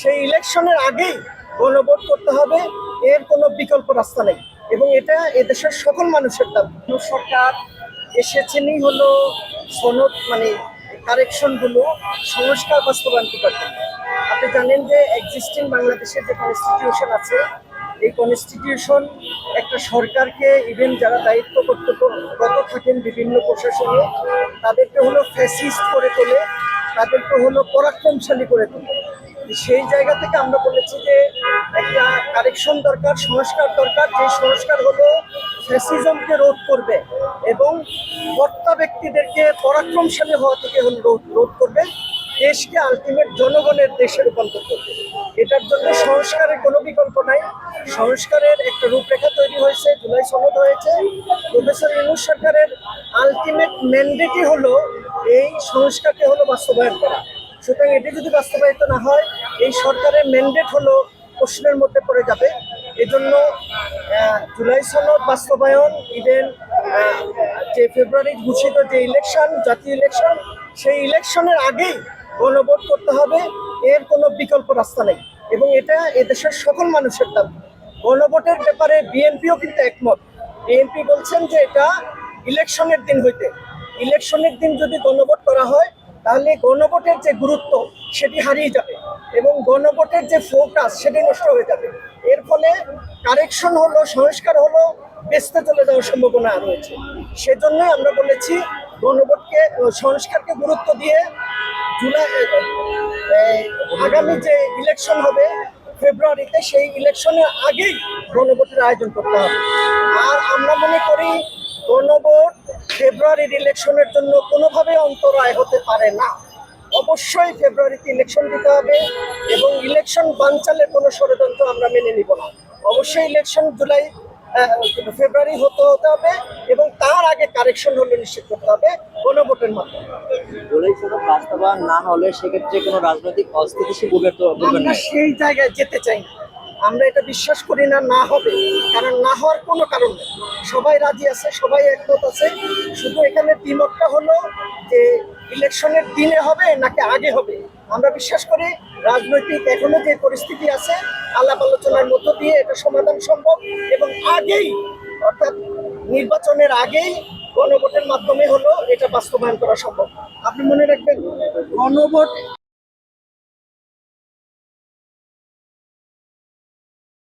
সেই ইলেকশনের আগেই গণভোট করতে হবে, এর কোনো বিকল্প রাস্তা নেই এবং এটা এদেশের সকল মানুষের দাবি। সরকার এসেছেনই হলো সনদ মানে কারেকশনগুলো সংস্কার বাস্তবায়ন করার জন্য। আপনি জানেন যে এক্সিস্টিং বাংলাদেশের যে কনস্টিটিউশন আছে, এই কনস্টিটিউশন একটা সরকারকে ইভেন যারা দায়িত্ব কর্তব্যরত থাকেন বিভিন্ন প্রশাসনে তাদেরকে হলো ফ্যাসিস্ট করে তোলে, তাদেরকে হলো পরাক্রমশালী করে তোলে। সেই জায়গা থেকে আমরা বলেছি যে একটা কারেকশন দরকার, সংস্কার দরকার, যে সংস্কার হলো ফ্যাসিজমকে রোধ করবে এবং কর্তা ব্যক্তিদেরকে পরাক্রমশালী হওয়া থেকে হলো রোধ করবে, দেশকে আলটিমেট জনগণের দেশে রূপান্তর করবে। এটার জন্য সংস্কারের কোনো বিকল্প নাই। সংস্কারের একটা রূপরেখা তৈরি হয়েছে, জুলাই সনদ হয়েছে। প্রফেসর ইউনূস সরকারের আলটিমেট ম্যান্ডেটই হলো এই সংস্কারকে হলো বাস্তবায়ন করা। সুতরাং এটি যদি বাস্তবায়িত না হয়, এই সরকারের ম্যান্ডেট হলো প্রশ্নের মধ্যে পড়ে যাবে। এজন্য জুলাই সনদ বাস্তবায়ন, ইভেন যে ফেব্রুয়ারি ঘোষিত যে ইলেকশন, জাতীয় ইলেকশন, সেই ইলেকশনের আগেই গণভোট করতে হবে, এর কোনো বিকল্প রাস্তা নেই এবং এটা এদেশের সকল মানুষের দাবি। গণভোটের ব্যাপারে বিএনপিও কিন্তু একমত। বিএনপি বলছেন যে এটা ইলেকশনের দিন হইতে, ইলেকশনের দিন যদি গণভোট করা হয় তাহলে গণভোটের যে গুরুত্ব সেটি হারিয়ে যাবে এবং গণভোটের যে ফোকাস সেটি নষ্ট হয়ে যাবে। এর ফলে কারেকশন হলো, সংস্কার হলো বেসতে চলে যাওয়ার সম্ভাবনা রয়েছে। সেজন্যই আমরা বলেছি গণভোটকে, সংস্কারকে গুরুত্ব দিয়ে জুলাই আগামী যে ইলেকশন হবে ফেব্রুয়ারিতে, সেই ইলেকশনের আগেই গণভোটের আয়োজন করতে হবে। আর আমরা মনে করি গণভোট ফেব্রুয়ারির ইলেকশনের জন্য কোনোভাবে অন্তরায় হতে পারে না। অবশ্যই ফেব্রুয়ারিতে ইলেকশন দিতে হবে এবং ইলেকশন বানচালের কোনো ষড়যন্ত্র আমরা মেনে নিব না। অবশ্যই ইলেকশন ফেব্রুয়ারি হতে হবে এবং তার আগে কারেকশন হলে নিশ্চিত করতে হবে গণভোটের মাধ্যমে। জুলাই সনদ বাস্তবায়ন না হলে সেক্ষেত্রে কোনো রাজনৈতিক অস্থিতিশীল আমরা সেই জায়গায় যেতে চাই না, আমরা এটা বিশ্বাস করি না, না হবে। কারণ না হওয়ার কোনো কারণ নেই, সবাই রাজি আছে, সবাই একমত আছে। শুধু এখানে দ্বিমতটা হলো যে ইলেকশনের দিনে হবে নাকি আগে হবে। আমরা বিশ্বাস করি রাজনৈতিক এখনো যে পরিস্থিতি আছে, আলাপ আলোচনার মধ্য দিয়ে এটা সমাধান সম্ভব এবং আগেই, অর্থাৎ নির্বাচনের আগেই গণভোটের মাধ্যমে হলো এটা বাস্তবায়ন করা সম্ভব। আপনি মনে রাখবেন, গণভোট